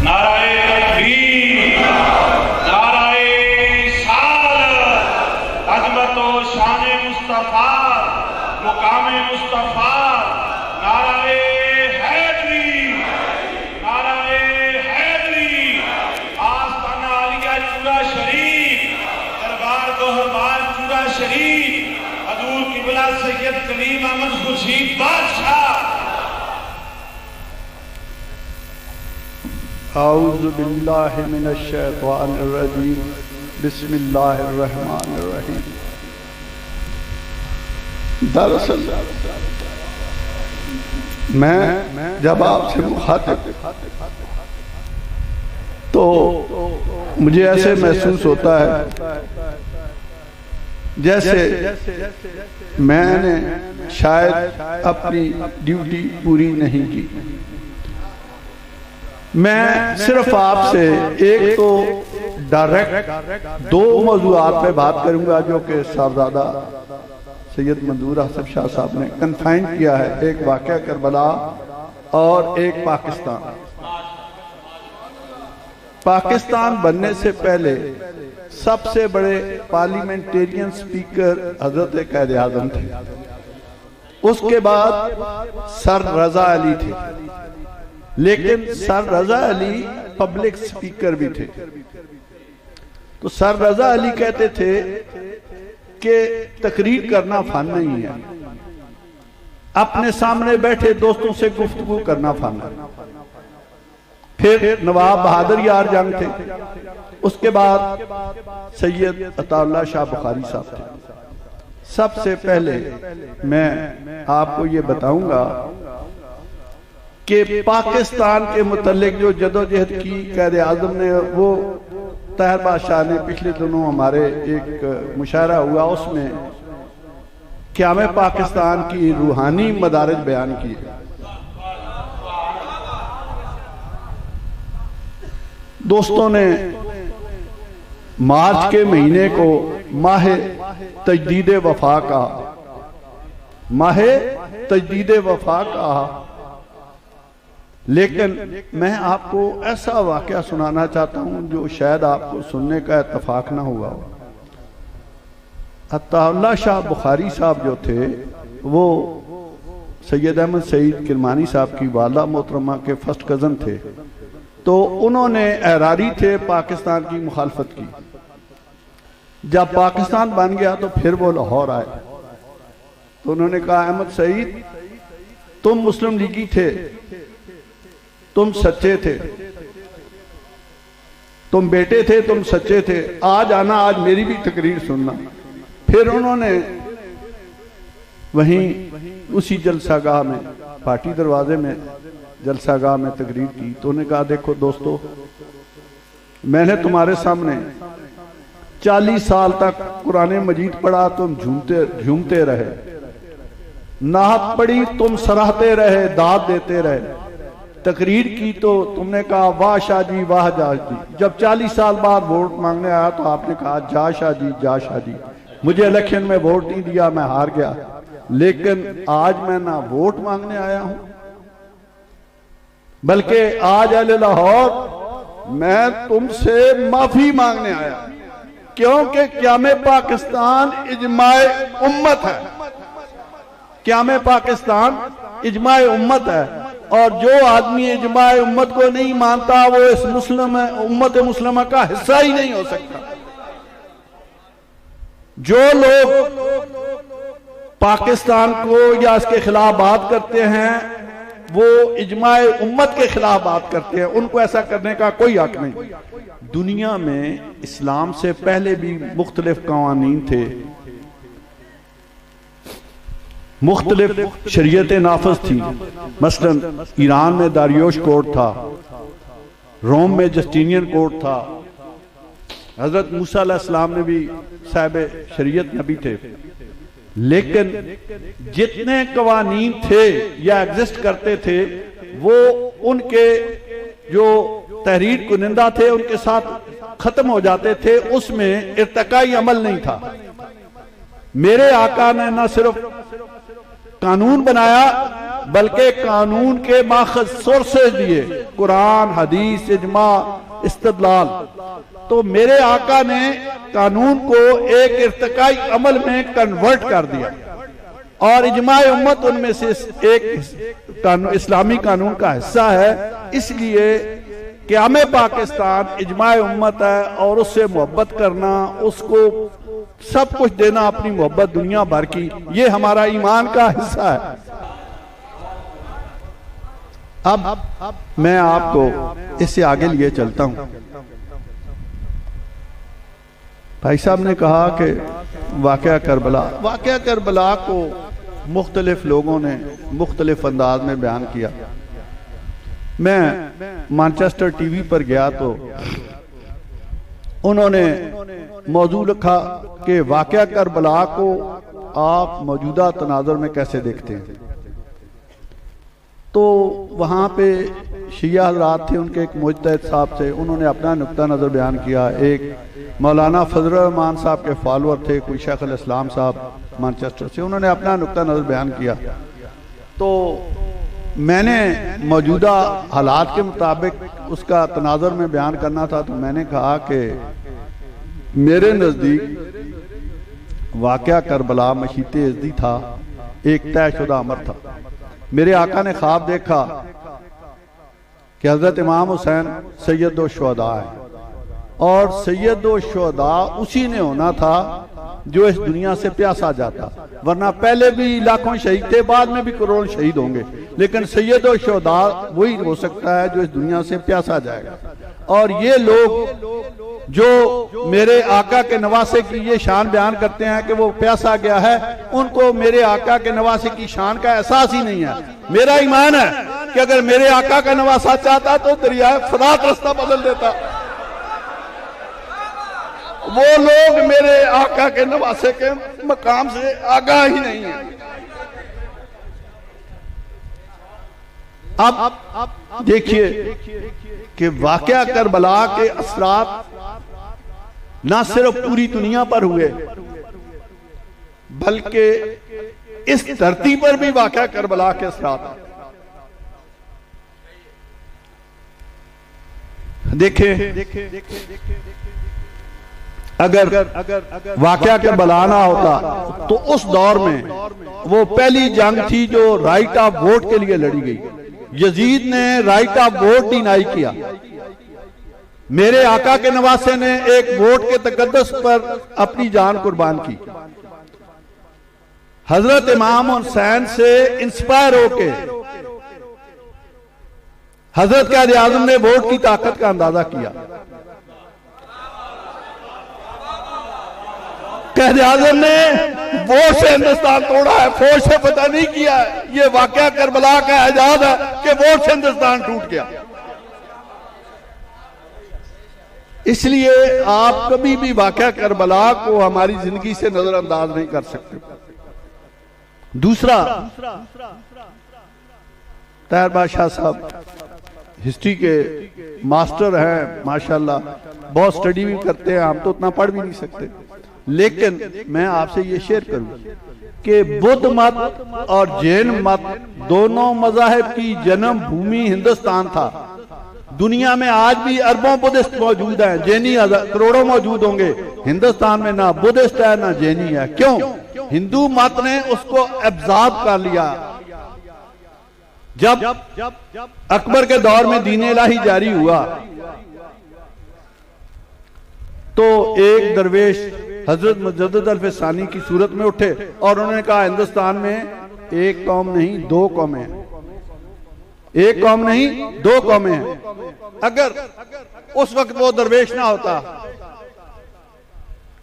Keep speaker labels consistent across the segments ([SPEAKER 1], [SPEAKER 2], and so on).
[SPEAKER 1] नाराए तकबीर, नाराए रिसालत, अज़मत व शान मुस्तफा, मुकाम मुस्तफा, नाराए हैदरी, नाराए हैदरी, आस्ताना आलिया चूरा शरीफ, दरबार गोहरबाल चूरा शरीफ, हजूर किबला सैयद कलीम अहमद खुर्शीद बादशाह।
[SPEAKER 2] औज़ु बिल्लाहि मिनश शैतानिर रजीम, बिस्मिल्लाहिर रहमानिर रहीम। दरअसल मैं जब आपसे मुखातिब तो मुझे ऐसे महसूस होता है जैसे मैंने शायद अपनी ड्यूटी पूरी नहीं की। मैं सिर्फ आपसे एक तो डायरेक्ट दो मौज़ूआत पे बात करूंगा जो कि साहबजादा सैयद मंजूर हसन शाह साहब ने कन्फाइन किया है, एक वाक़या करबला और एक पाकिस्तान। पाकिस्तान बनने से पहले सबसे बड़े पार्लियामेंटेरियन स्पीकर हजरत कायद आज़म थे, उसके बाद सर रजा अली थे, लेकिन सर रजा अली पब्लिक स्पीकर भी थे। तो सर रजा अली कहते थे कि तकरीर करना फन नहीं है, अपने सामने बैठे दोस्तों से गुफ्तगू करना फन है। फिर नवाब बहादुर यार जंग थे, उसके बाद सैयद अताउल्लाह शाह बुखारी साहब थे। सबसे पहले मैं आपको ये बताऊंगा कि पाकिस्तान के मुतल्लिक जो जदोजहद की कायद आज़म ने, वो ताहिर बादशाह ने पिछले दिनों हमारे एक मुशायरा हुआ, उसमें क़याम पाकिस्तान की रूहानी मदारिज बयान की। दोस्तों ने मार्च के महीने को माह तजदीद वफा का, माह तजदीद वफा का, लेकिन मैं आपको ऐसा वाक़या सुनाना चाहता हूं जो शायद आपको सुनने का इत्तफाक ना हुआ हो। अताउल्लाह शाह बुखारी साहब जो थे वो सैयद अहमद सईद किरमानी साहब की वाला मोहतरमा के फर्स्ट कज़न थे। तो उन्होंने एहरारी थे पाकिस्तान की मुखालफत की। जब पाकिस्तान बन गया तो फिर वो लाहौर आए, तो उन्होंने कहा अहमद सईद तुम मुस्लिम लीगी थे, तुम सच्चे थे, तुम बेटे थे, तुम सच्चे थे, आज आना, आज मेरी भी तकरीर सुनना। फिर उन्होंने वहीं उसी जलसागाह में, पार्टी दरवाजे में जलसागाह में तकरीर की। तो उन्होंने कहा देखो दोस्तों, मैंने तुम्हारे सामने 40 साल तक कुरान मजीद पढ़ा, तुम झूमते रहे, नाहत पढ़ी, तुम सराहते रहे, दाद देते रहे, तकरीर की तो तुमने कहा वाह शाह जी, वाह जा जी। जब 40 साल बाद वोट मांगने आया तो आपने कहा जा शाह जी, जा शाह जी। मुझे इलेक्शन में वोट नहीं दिया, मैं हार गया, लेकिन आज मैं ना वोट मांगने आया हूं, बल्कि आज अहले लाहौर मैं तुमसे माफी मांगने आया, क्योंकि क़याम पाकिस्तान इजमाए उम्मत है, क़याम पाकिस्तान इजमाए उम्मत है। और जो आदमी इजमाए उम्मत को नहीं मानता वो इस मुस्लिम उम्मत मुस्लिमा का हिस्सा ही नहीं हो सकता। जो लोग पाकिस्तान को या इसके खिलाफ बात करते हैं वो इजमाए उम्मत के खिलाफ बात करते हैं, उनको ऐसा करने का कोई हक नहीं। दुनिया में इस्लाम से पहले भी मुख्तलिफ कवानीन थे, मुख्तलिफ शरीयतें नाफिज थी। मसलन ईरान में दारियोश कोड था, रोम में जस्टिनियन कोड था, हजरत मूसा अलैहिस्सलाम ने भी साहिब शरीयत नबी थे। लेकिन जितने कवानीन थे या एग्जिस्ट करते थे वो उनके जो तहरीर कुनिंदा थे उनके साथ खत्म हो जाते थे, उसमें इर्तकाई अमल नहीं था। मेरे आका ने न सिर्फ कानून बनाया, बल्कि कानून के माखज सोर्सेज दिए, कुरान, हदीस, इजमा, इस्तदलाल। तो मेरे आका ने कानून को एक इर्तिकाई अमल में कन्वर्ट कर दिया और इजमाए उम्मत उनमें से एक इस्लामी कानून का हिस्सा है। इसलिए क़याम पाकिस्तान इजमाए उम्मत है और उससे मोहब्बत करना, उसको सब कुछ देना, अपनी मोहब्बत दुनिया भर की, ये हमारा ईमान का हिस्सा है। अब मैं आपको इससे आगे लिए चलता हूं। भाई साहब ने कहा कि वाक़या करबला को मुख्तलिफ लोगों ने मुख्तलिफ अंदाज में बयान किया। मैं मैनचेस्टर टीवी पर गया तो उन्होंने मौजू रखा कि वाक़या करबला को आप मौजूदा तनाज़ुर में कैसे देखते हैं। तो वहाँ पे शिया हज़रात थे, उनके एक मुज्तहिद साहब थे, उन्होंने अपना नुक्ता नज़र बयान किया। एक मौलाना फजल रहमान साहब के फॉलोअर थे, कोई शेख अल इस्लाम साहब मैनचेस्टर से, उन्होंने अपना नुक्ता नज़र बयान किया। तो मैंने मौजूदा हालात के मुताबिक उसका तनाज़ुर में बयान करना था। तो मैंने कहा कि मेरे नज़दीक वाक़या करबला मशीते इज़्ज़ी था, एक तयशुदा अमर था। मेरे आका ने ख्वाब देखा कि हज़रत इमाम हुसैन सैयद शुहदा है और सैयद शुहदा उसी ने होना था जो इस दुनिया से प्यासा जाता, वरना पहले भी लाखों शहीद थे, बाद में भी करोड़ों शहीद होंगे, लेकिन सैयद शुहदा वही हो सकता है जो इस दुनिया से प्यासा जाएगा। और ये लोग जो मेरे आका के नवासे की ये शान बयान करते हैं कि वो प्यासा गया है, उनको मेरे आका के नवासे की शान का एहसास ही नहीं है। मेरा ईमान है कि अगर मेरे आका का नवासा चाहता तो दरिया फरात रास्ता बदल देता। वो लोग मेरे आका के नवासे के मकाम से आगाह ही नहीं है। अब देखिए कि वाक़या करबला के असरात ना सिर्फ पूरी दुनिया पर हुए, बल्कि इस धरती पर भी वाक़या करबला के असरात। देखें, अगर वाक़या करबला ना होता तो उस दौर में वो पहली जंग थी जो राइट ऑफ वोट के लिए लड़ी गई। यजीद ने राइट ऑफ वोट डिनाई किया। मेरे आका के नवासे ने एक वोट के तकद्दुस पर अपनी जान कुर्बान की। हजरत इमाम हुसैन से इंस्पायर होके हजरत कायद आज़म ने वोट की ताकत का अंदाजा किया। कायद आज़म ने वोट से हिंदुस्तान तोड़ा है, फौज से पता नहीं किया है। ये वाक़या करबला का एजाज है कि वोट से हिंदुस्तान टूट गया। इसलिए आप कभी भी वाक़या करबला को हमारी जिंदगी से नजरअंदाज नहीं कर सकते। दूसरा, ताहिर बादशाह साहब हिस्ट्री के मास्टर हैं माशाल्लाह, बहुत स्टडी भी करते हैं, हम तो उतना पढ़ भी नहीं सकते, लेकिन मैं आपसे ये शेयर करूं कि बुद्ध मत और जैन मत दोनों मज़ाहिब की जन्म भूमि हिंदुस्तान था। दुनिया में आज भी अरबों बुद्धिस्ट मौजूद हैं, जैनी करोड़ों मौजूद होंगे। हिंदुस्तान में ना बुद्धिस्ट है ना जैनी है। क्यों? हिंदू मत ने उसको एब्जॉर्ब कर लिया। जब अकबर के दौर में दीन इलाही जारी हुआ तो एक दरवेश हजरत मुजद्दिद अल-फिसानी की सूरत में उठे और उन्होंने कहा हिंदुस्तान में एक कौम नहीं दो कौमें हैं, एक कौम नहीं दो कौमें हैं। अगर उस वक्त वो दरवेश ना होता,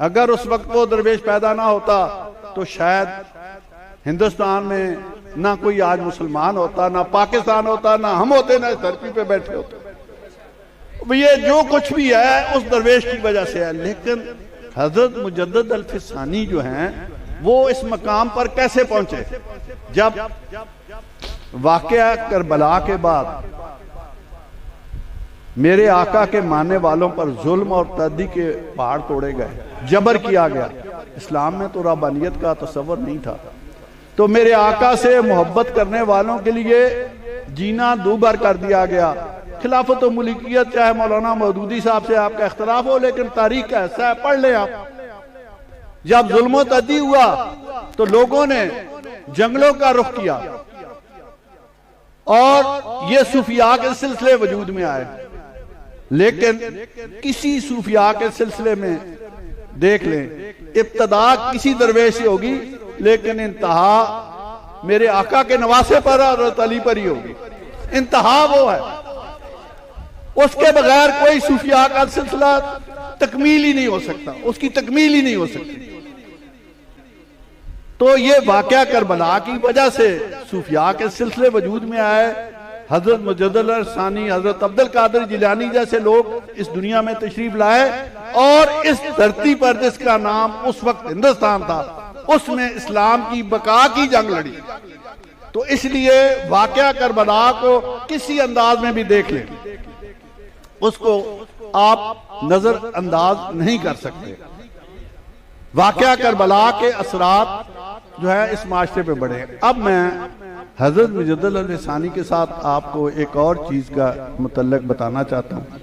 [SPEAKER 2] अगर उस वक्त वो दरवेश पैदा ना होता तो शायद हिंदुस्तान में ना कोई आज मुसलमान होता, ना पाकिस्तान होता, ना हम होते, ना इस धरती पे बैठे होते। ये जो कुछ भी है उस दरवेश की वजह से है। लेकिन हजरत मुजद्दिद अल-फिसानी जो हैं वो इस मकाम पर कैसे पहुंचे? जब वाक़या करबला के बाद मेरे आका के मानने वालों पर जुल्म और तअद्दी के पहाड़ तोड़े गए, जबर किया गया। इस्लाम में तो रब्बानियत का तसव्वुर नहीं था। तो मेरे आका से मोहब्बत करने वालों के लिए जीना दूभर कर दिया गया। खिलाफत और मुल्कियत, चाहे मौलाना मौदूदी साहब से आपका इख्तलाफ हो, लेकिन तारीख का हिस्सा है, पढ़ लें आप। जब जुल्म तदी हुआ तो लोगों ने जंगलों का रुख किया और ये सूफिया के सिलसिले वजूद में आए। लेकिन किसी सूफिया के सिलसिले में देख लें, इब्तदा किसी दरवेश से होगी, लेकिन इंतहा मेरे आका के नवासे पर और अली पर ही होगी। इंतहा वो है, उसके बगैर कोई सूफिया का सिलसिला तकमील ही नहीं हो सकता, उसकी तकमील ही नहीं हो सकती। तो ये वाकया करबला की वजह से सूफिया के सिलसिले वजूद में आए। हजरत मुजद्दिद सानी, हजरत अब्दुल कादिर जिलानी जैसे लोग इस दुनिया में तशरीफ लाए और इस धरती पर जिसका नाम उस वक्त हिंदुस्तान था, उसमें इस्लाम की बका की जंग लड़ी। तो इसलिए वाकया करबला को किसी अंदाज में भी देख लें, उसको आप नजर अंदाज नहीं कर सकते। वाकया करबला के असरात जो है इस माशरे पे बढ़े। अब मैं हजरत मुजद्दिद सानी के साथ आपको एक और चीज का मुतल्लक बताना चाहता हूँ।